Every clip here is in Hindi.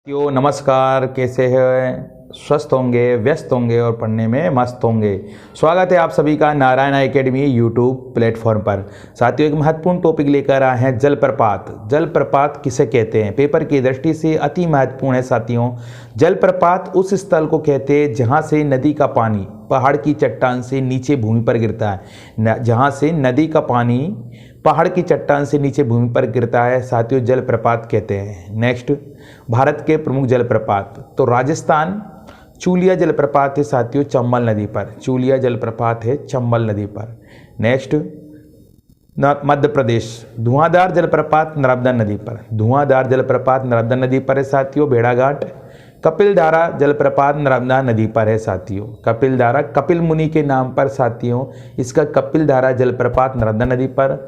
यो नमस्कार, कैसे हैं? स्वस्थ होंगे, व्यस्त होंगे और पढ़ने में मस्त होंगे। स्वागत है आप सभी का नारायण एकेडमी यूट्यूब प्लेटफॉर्म पर। साथियों, एक महत्वपूर्ण टॉपिक लेकर आए हैं जलप्रपात। जलप्रपात किसे कहते हैं? पेपर की दृष्टि से अति महत्वपूर्ण है साथियों। जलप्रपात उस स्थल को कहते हैं जहां से नदी का पानी पहाड़ की चट्टान से नीचे भूमि पर गिरता है। जहां से नदी का पानी पहाड़ की चट्टान से नीचे भूमि पर गिरता है साथियों, जलप्रपात कहते हैं। नेक्स्ट, भारत के प्रमुख जलप्रपात। तो राजस्थान चूलिया जलप्रपात है साथियों, चंबल नदी पर। चूलिया जलप्रपात है चंबल नदी पर। नेक्स्ट, मध्य प्रदेश धुआंधार जलप्रपात नर्मदा नदी पर। धुआंधार जलप्रपात नर्मदा नदी पर है साथियों, भेड़ाघाट। कपिलधारा जलप्रपात नर्मदा नदी पर है साथियों। कपिलधारा कपिल मुनि के नाम पर साथियों, इसका कपिलधारा जलप्रपात नर्मदा नदी पर।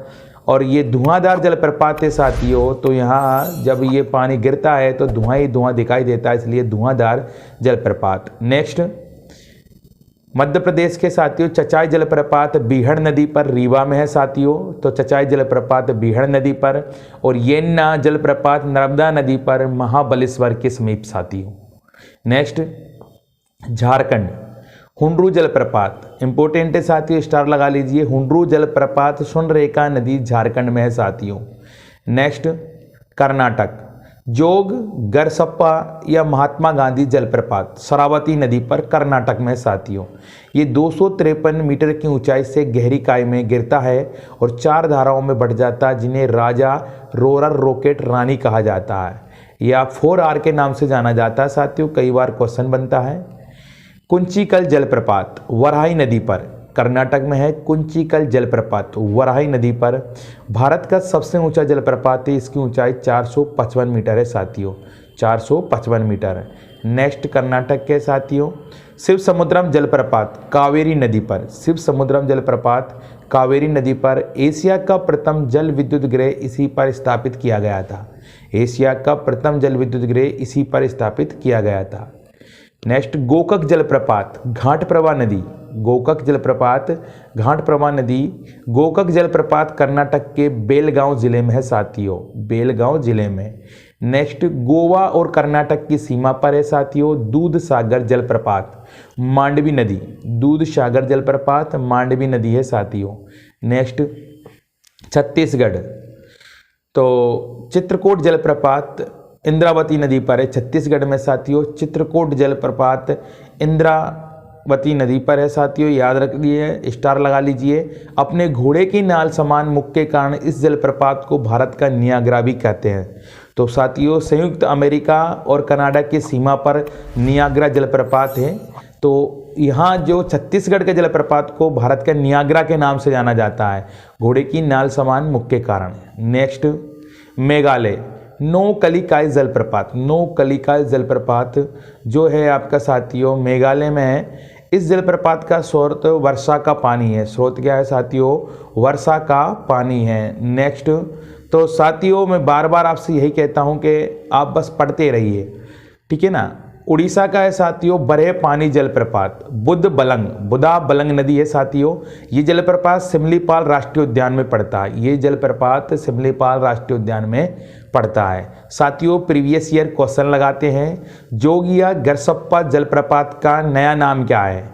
और ये धुआंधार जलप्रपात है साथियों, तो यहाँ जब ये पानी गिरता है तो धुआं ही धुआं दिखाई देता है, इसलिए धुआंधार जलप्रपात। नेक्स्ट, मध्य प्रदेश के साथियों चचाई जलप्रपात बीहड़ नदी पर रीवा में है साथियों। तो चचाई जलप्रपात बीहड़ नदी पर। और येन्ना जलप्रपात नर्मदा नदी पर महाबलेश्वर के समीप साथियों। नेक्स्ट, झारखंड हुंड्रू जलप्रपात इंपोर्टेंट है साथियों, स्टार लगा लीजिए। हुंड्रू जलप्रपात स्वर्णरेखा नदी झारखंड में है साथियों। नेक्स्ट, कर्नाटक जोग गरसप्पा या महात्मा गांधी जलप्रपात शरावती नदी पर कर्नाटक में साथियों। ये 253 मीटर की ऊंचाई से गहरी खाई में गिरता है और 4 धाराओं में बढ़ जाता है, जिन्हें राजा रोरर रॉकेट रानी कहा जाता है या 4R के नाम से जाना जाता है साथियों। कई बार क्वेश्चन बनता है। कुंचिकल जलप्रपात वराही नदी पर कर्नाटक में है। कुंचिकल जलप्रपात वराही नदी पर भारत का सबसे ऊंचा जलप्रपात है। इसकी ऊंचाई 455 मीटर है साथियों, 455 मीटर। नेक्स्ट, कर्नाटक के साथियों शिव समुद्रम जलप्रपात कावेरी नदी पर। शिव समुद्रम जलप्रपात कावेरी नदी पर एशिया का प्रथम जल विद्युत गृह इसी पर स्थापित किया गया था। एशिया का प्रथम जल विद्युत गृह इसी पर स्थापित किया गया था। नेक्स्ट, गोकक जलप्रपात घाट प्रवाह नदी। गोकक जलप्रपात घाट प्रवाह नदी। गोकक जलप्रपात कर्नाटक के बेलगांव जिले में है साथियों, बेलगांव जिले में। नेक्स्ट, गोवा और कर्नाटक की सीमा पर है साथियों दूध सागर जलप्रपात मांडवी नदी। दूध सागर जलप्रपात मांडवी नदी है साथियों। नेक्स्ट, छत्तीसगढ़ तो चित्रकूट जलप्रपात इंद्रावती नदी पर है छत्तीसगढ़ में साथियों। चित्रकूट जलप्रपात इंद्रावती नदी पर है साथियों, याद रखिए, स्टार लगा लीजिए। अपने घोड़े की नाल समान मुख के कारण इस जलप्रपात को भारत का नियाग्रा भी कहते हैं। तो साथियों संयुक्त अमेरिका और कनाडा की सीमा पर नियाग्रा जलप्रपात है। तो यहाँ जो छत्तीसगढ़ के जलप्रपात को भारत का नियाग्रा के नाम से जाना जाता है, घोड़े की नाल समान मुख के कारण। नेक्स्ट, मेघालय नौकलिकाय जलप्रपात। नौकलिकाय जलप्रपात जो है आपका साथियों मेघालय में है। इस जलप्रपात का स्रोत वर्षा का पानी है। स्रोत क्या है साथियों? वर्षा का पानी है। नेक्स्ट, तो साथियों मैं बार बार आपसे यही कहता हूं कि आप बस पढ़ते रहिए, ठीक है ना। उड़ीसा का है साथियों बरहे पानी जलप्रपात बुदा बलंग नदी है साथियों। ये जलप्रपात सिमलीपाल राष्ट्रीय उद्यान में पड़ता है। ये जलप्रपात सिमलीपाल राष्ट्रीय उद्यान में पड़ता है साथियों। प्रीवियस ईयर क्वेश्चन लगाते हैं, जोगिया गरसप्पा जलप्रपात का नया नाम क्या है?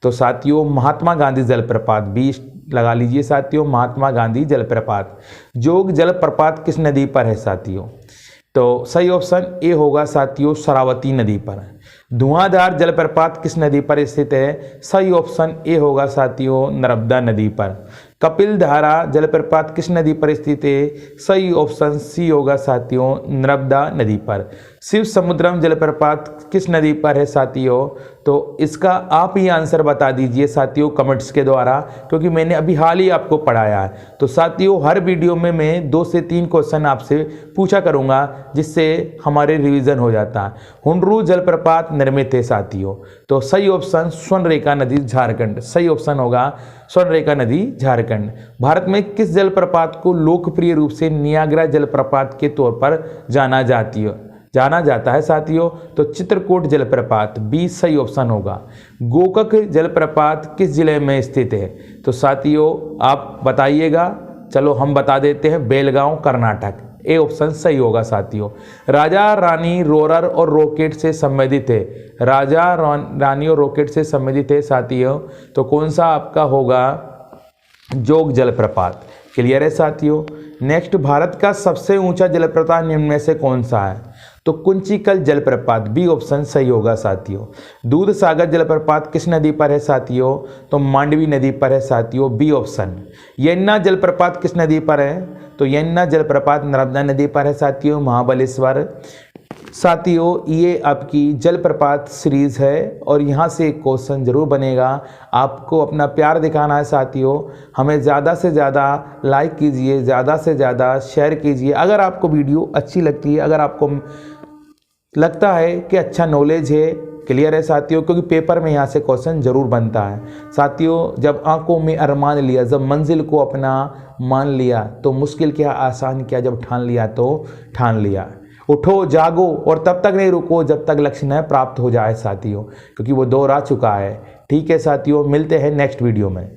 तो साथियों महात्मा गांधी जलप्रपात, 20 लगा लीजिए साथियों, महात्मा गांधी जलप्रपात। जोग जलप्रपात किस नदी पर है साथियों? तो सही ऑप्शन ए होगा साथियों शरावती नदी पर। धुआंधार जलप्रपात किस नदी पर स्थित है? सही ऑप्शन ए होगा साथियों नर्मदा नदी पर। कपिलधारा जलप्रपात किस नदी पर स्थित है? सही ऑप्शन सी होगा साथियों नर्मदा नदी पर। शिव समुद्रम जलप्रपात किस नदी पर है साथियों? तो इसका आप ही आंसर बता दीजिए साथियों कमेंट्स के द्वारा, क्योंकि मैंने अभी हाल ही आपको पढ़ाया है। तो साथियों हर वीडियो में मैं 2 से 3 क्वेश्चन आपसे पूछा करूंगा, जिससे हमारे रिवीजन हो जाता है। हुंड्रू जलप्रपात निर्मित है साथियों। तो सही ऑप्शन स्वर्णरेखा नदी झारखंड, सही ऑप्शन होगा स्वर्णरेखा नदी झारखंड। भारत में किस जलप्रपात को लोकप्रिय रूप से नियाग्रा जलप्रपात के तौर पर जाना जाता है साथियों? तो चित्रकूट जलप्रपात, 20 सही ऑप्शन होगा। गोकक जलप्रपात किस जिले में स्थित है? तो साथियों आप बताइएगा, चलो हम बता देते हैं, बेलगांव कर्नाटक। ए ऑप्शन सही होगा साथियों। राजा रानी रोरर और रॉकेट से संबंधित है, राजा रानी और रॉकेट से संबंधित है साथियों, तो कौन सा आपका होगा, जोग जलप्रपात। क्लियर है साथियों। नेक्स्ट, भारत का सबसे ऊंचा जलप्रपात निम्न में से कौन सा है, तो कुंचिकल जलप्रपात, बी ऑप्शन सही होगा साथियों। दूध सागर जलप्रपात किस नदी पर है साथियों, तो मांडवी नदी पर है साथियों, बी ऑप्शन। यमुना जलप्रपात किस नदी पर है, तो यमुना जलप्रपात नर्मदा नदी पर है साथियों, महाबलेश्वर। साथियों ये आपकी जलप्रपात सीरीज है और यहाँ से एक क्वेश्चन जरूर बनेगा। आपको अपना प्यार दिखाना है साथियों, हमें ज़्यादा से ज़्यादा लाइक कीजिए, ज़्यादा से ज़्यादा शेयर कीजिए। अगर आपको वीडियो अच्छी लगती है, अगर आपको लगता है कि अच्छा नॉलेज है, क्लियर है साथियों, क्योंकि पेपर में यहाँ से क्वेश्चन जरूर बनता है साथियों। जब आंखों में अरमान लिया, जब मंजिल को अपना मान लिया, तो मुश्किल क्या आसान क्या, जब ठान लिया तो ठान लिया। उठो जागो और तब तक नहीं रुको जब तक लक्ष्य न प्राप्त हो जाए साथियों, क्योंकि वो दौर आ चुका है। ठीक है साथियों, मिलते हैं नेक्स्ट वीडियो में।